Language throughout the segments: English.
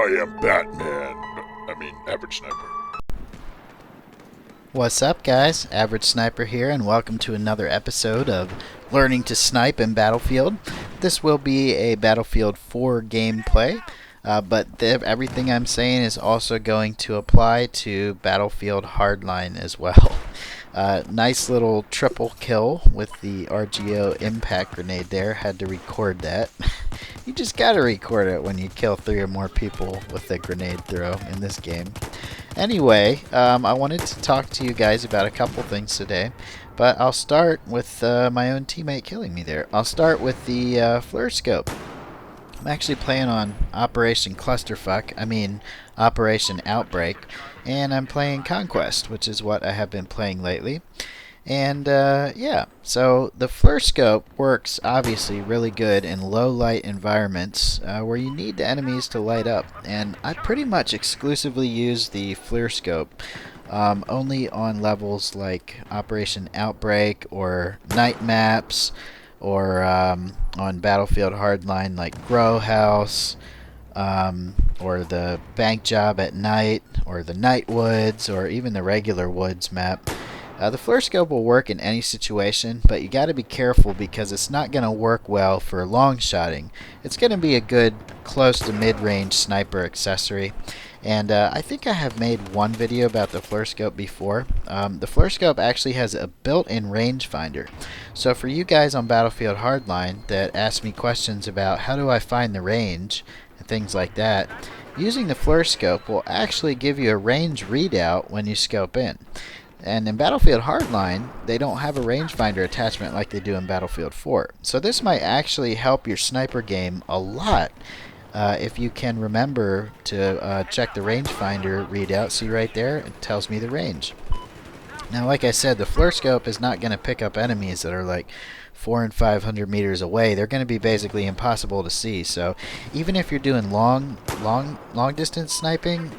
I am Batman. I mean, Average Sniper. What's up, guys? Average Sniper here, and welcome to another episode of Learning to Snipe in Battlefield. This will be a Battlefield 4 gameplay, but everything I'm saying is also going to apply to Battlefield Hardline as well. Nice little triple kill with the RGO impact grenade there. Had to record that. You just gotta record it when you kill 3 or more people with a grenade throw in this game. Anyway, I wanted to talk to you guys about a couple things today, but I'll start with my own teammate killing me there. I'll start with the FLIR scope. I'm actually playing on Operation Operation Outbreak, and I'm playing Conquest, which is what I have been playing lately. And yeah, so the FLIR scope works obviously really good in low light environments where you need the enemies to light up. And I pretty much exclusively use the FLIR scope only on levels like Operation Outbreak or night maps, or on Battlefield Hardline like Grow House, or the bank job at night, or the night woods, or even the regular woods map. The FLIR scope will work in any situation, but you got to be careful because it's not going to work well for long shotting. It's going to be a good close to mid-range sniper accessory. And I think I have made one video about the FLIR scope before. The FLIR scope actually has a built-in rangefinder. So for you guys on Battlefield Hardline that ask me questions about how do I find the range and things like that, using the FLIR scope will actually give you a range readout when you scope in. And in Battlefield Hardline, they don't have a rangefinder attachment like they do in Battlefield 4. So this might actually help your sniper game a lot if you can remember to check the rangefinder readout. See right there, it tells me the range. Now, like I said, the FLIR scope is not going to pick up enemies that are like 400 and 500 meters away. They're going to be basically impossible to see. So even if you're doing long distance sniping,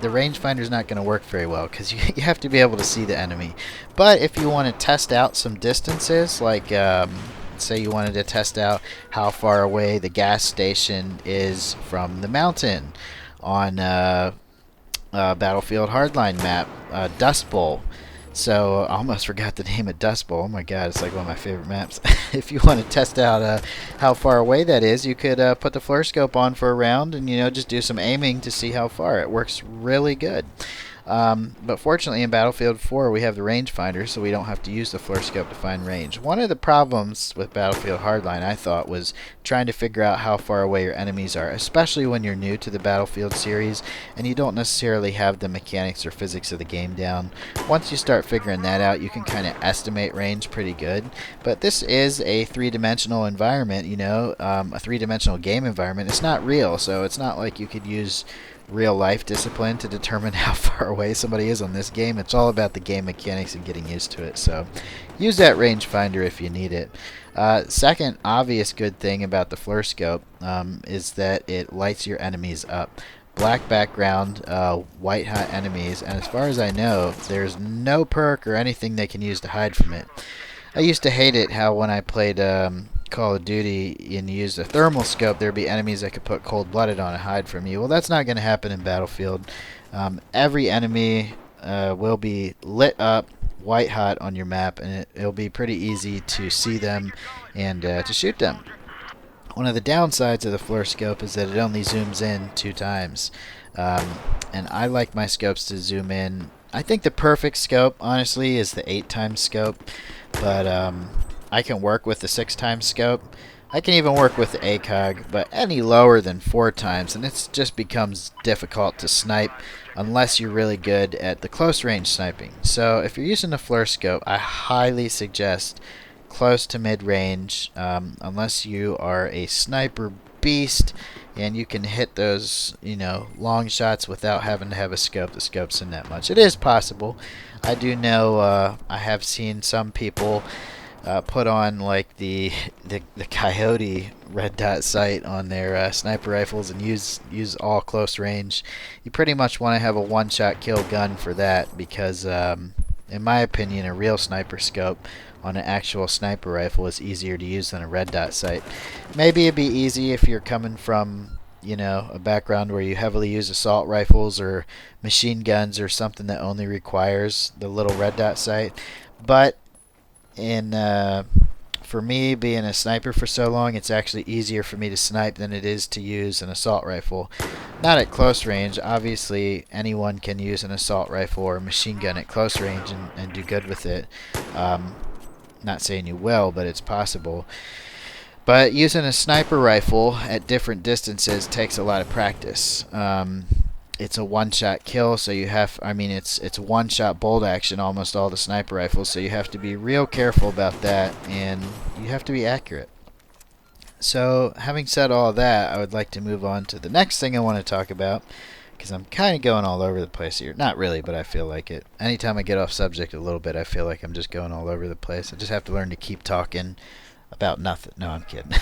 the rangefinder is not going to work very well because you have to be able to see the enemy. But if you want to test out some distances, like say you wanted to test out how far away the gas station is from the mountain on Battlefield Hardline map, Dust Bowl. So I almost forgot the name of Dust Bowl. Oh my god, it's like one of my favorite maps. If you want to test out how far away that is, you could put the FLIR scope on for a round and just do some aiming to see how far. It works really good. But fortunately in Battlefield 4 we have the rangefinder, so we don't have to use the FLIR scope to find range. One of the problems with Battlefield Hardline, I thought, was trying to figure out how far away your enemies are, especially when you're new to the Battlefield series and you don't necessarily have the mechanics or physics of the game down. Once you start figuring that out, you can kind of estimate range pretty good. But this is a three-dimensional environment, a three-dimensional game environment. It's not real, so it's not like you could use real life discipline to determine how far away somebody is on this game. It's all about the game mechanics and getting used to it. So use that rangefinder if you need it. Second obvious good thing about the FLIR scope is that it lights your enemies up. Black background, white hot enemies, and as far as I know, there's no perk or anything they can use to hide from it. I used to hate it how when I played Call of Duty and used a thermal scope, there'd be enemies that could put cold-blooded on and hide from you. Well, that's not going to happen in Battlefield. Every enemy will be lit up white hot on your map, and it'll be pretty easy to see them and to shoot them. One of the downsides of the FLIR scope is that it only zooms in 2 times. And I like my scopes to zoom in. I think the perfect scope, honestly, is the 8 times scope. But I can work with the 6 times scope. I can even work with the ACOG, but any lower than 4 times, and it just becomes difficult to snipe unless you're really good at the close range sniping. So if you're using the FLIR scope, I highly suggest close to mid range, unless you are a sniper beast and you can hit those long shots without having to have a scope. The scope's in that much. It is possible. I do know I have seen some people put on like the Coyote red dot sight on their sniper rifles and use all close range. You pretty much want to have a one-shot kill gun for that because in my opinion, a real sniper scope on an actual sniper rifle is easier to use than a red dot sight. Maybe it'd be easy if you're coming from you know, a background where you heavily use assault rifles or machine guns or something that only requires the little red dot sight. But in for me, being a sniper for so long, it's actually easier for me to snipe than it is to use an assault rifle. Not at close range. Obviously, anyone can use an assault rifle or a machine gun at close range and do good with it. Not saying you will, but it's possible. But using a sniper rifle at different distances takes a lot of practice. It's a one-shot kill, so you have, I mean, it's one-shot bolt action, almost all the sniper rifles, so you have to be real careful about that, and you have to be accurate. So, having said all that, I would like to move on to the next thing I want to talk about, because I'm kind of going all over the place here. Not really, but I feel like it. Anytime I get off subject a little bit, I feel like I'm just going all over the place. I just have to learn to keep talking about nothing. No, I'm kidding.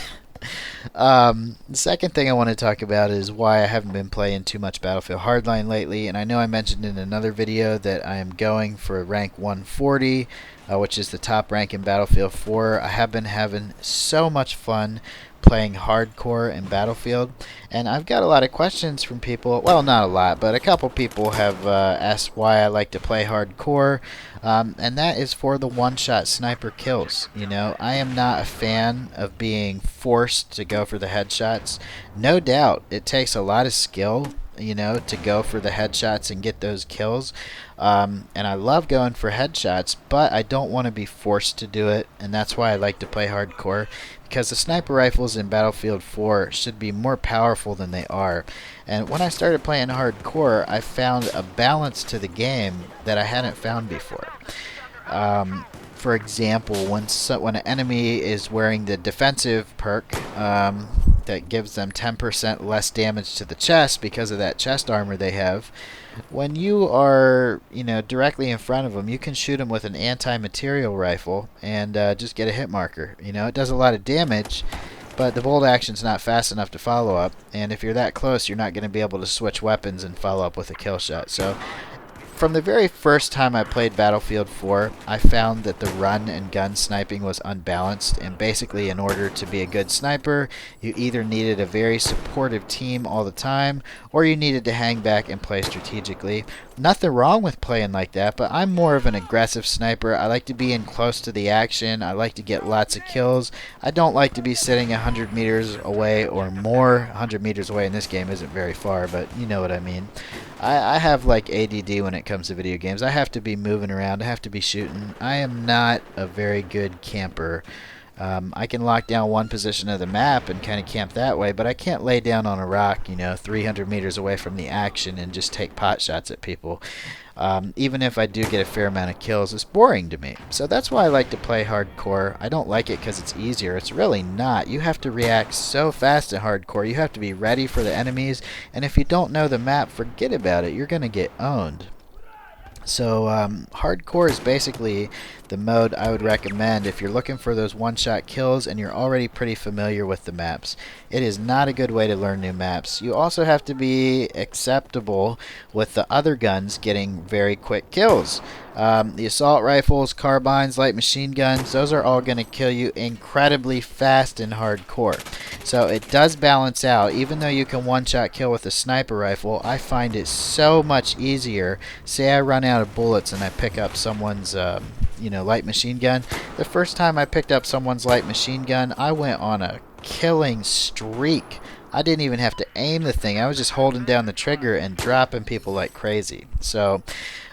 The second thing I want to talk about is why I haven't been playing too much Battlefield Hardline lately. And I know I mentioned in another video that I am going for rank 140, which is the top rank in Battlefield 4. I have been having so much fun playing hardcore in Battlefield, and I've got a lot of questions from people. Well, not a lot, but a couple people have asked why I like to play hardcore, and that is for the one-shot sniper kills. You know, I am not a fan of being forced to go for the headshots. No doubt it takes a lot of skill, you know, to go for the headshots and get those kills, and I love going for headshots, but I don't want to be forced to do it, and that's why I like to play hardcore, because the sniper rifles in Battlefield 4 should be more powerful than they are. And when I started playing hardcore, I found a balance to the game that I hadn't found before. For example, when an enemy is wearing the defensive perk that gives them 10% less damage to the chest because of that chest armor they have, when you are, you know, directly in front of them, you can shoot them with an anti-material rifle and just get a hit marker. You know, it does a lot of damage, but the bolt action's not fast enough to follow up, and if you're that close, you're not going to be able to switch weapons and follow up with a kill shot. So from the very first time I played Battlefield 4, I found that the run and gun sniping was unbalanced, and basically in order to be a good sniper, you either needed a very supportive team all the time, or you needed to hang back and play strategically. Nothing wrong with playing like that, but I'm more of an aggressive sniper. I like to be in close to the action. I like to get lots of kills. I don't like to be sitting 100 meters away or more. 100 meters away in this game isn't very far, but you know what I mean. I have like ADD when it comes to video games. I have to be moving around. I have to be shooting. I am not a very good camper. I can lock down one position of the map and kind of camp that way, but I can't lay down on a rock, you know, 300 meters away from the action and just take pot shots at people. Even if I do get a fair amount of kills, it's boring to me. So that's why I like to play hardcore. I don't like it because it's easier. It's really not. You have to react so fast in hardcore. You have to be ready for the enemies, and if you don't know the map, forget about it. You're going to get owned. So hardcore is basically the mode I would recommend if you're looking for those one-shot kills and you're already pretty familiar with the maps. It is not a good way to learn new maps. You also have to be acceptable with the other guns getting very quick kills. The assault rifles, carbines, light machine guns, those are all going to kill you incredibly fast in hardcore. So it does balance out. Even though you can one-shot kill with a sniper rifle, I find it so much easier. Say I run out of bullets and I pick up someone's light machine gun. The first time I picked up someone's light machine gun, I went on a killing streak. I didn't even have to aim the thing. I was just holding down the trigger and dropping people like crazy. So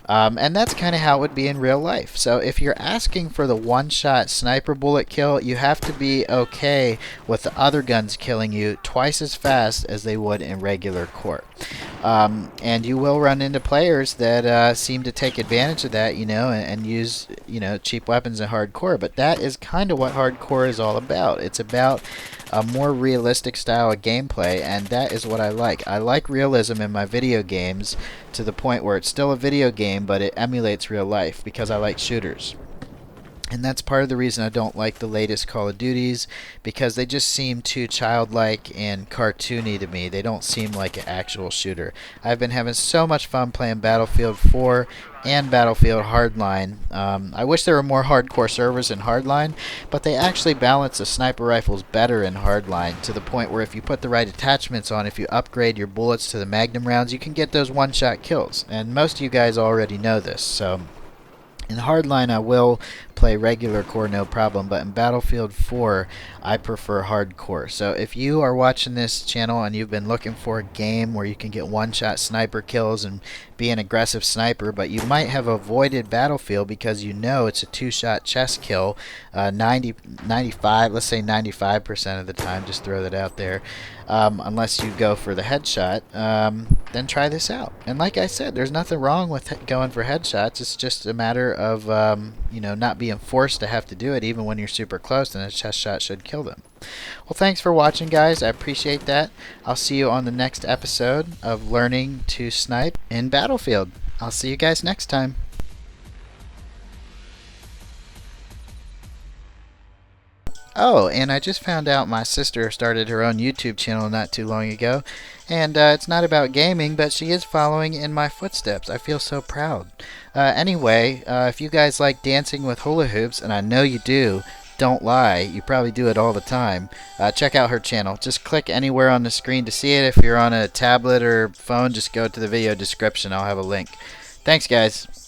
and that's kind of how it would be in real life. So if you're asking for the one-shot sniper bullet kill, you have to be okay with the other guns killing you twice as fast as they would in regular court. And you will run into players that seem to take advantage of that, and use, cheap weapons in hardcore. But that is kind of what hardcore is all about. It's about a more realistic style of gameplay, and that is what I like. I like realism in my video games to the point where it's still a video game, but it emulates real life because I like shooters. And that's part of the reason I don't like the latest Call of Duties, because they just seem too childlike and cartoony to me. They don't seem like an actual shooter. I've been having so much fun playing Battlefield 4 and Battlefield Hardline. I wish there were more hardcore servers in Hardline, but they actually balance the sniper rifles better in Hardline, to the point where if you put the right attachments on, if you upgrade your bullets to the Magnum rounds, you can get those one-shot kills. And most of you guys already know this, so in Hardline, I will play regular core no problem, but in Battlefield 4, I prefer hardcore. So if you are watching this channel and you've been looking for a game where you can get one-shot sniper kills and be an aggressive sniper, but you might have avoided Battlefield because you know it's a two-shot chest kill, 95, let's say 95% of the time, just throw that out there, unless you go for the headshot, then try this out. And like I said, there's nothing wrong with going for headshots. It's just a matter of not being forced to have to do it even when you're super close, and a chest shot should kill them. Well, thanks for watching, guys. I appreciate that. I'll see you on the next episode of Learning to Snipe in Battlefield. I'll see you guys next time. Oh, and I just found out my sister started her own YouTube channel not too long ago, and it's not about gaming, but she is following in my footsteps. I feel so proud. Anyway, if you guys like dancing with hula hoops, and I know you do, don't lie, you probably do it all the time, check out her channel. Just click anywhere on the screen to see it. If you're on a tablet or phone, just go to the video description. I'll have a link. Thanks, guys.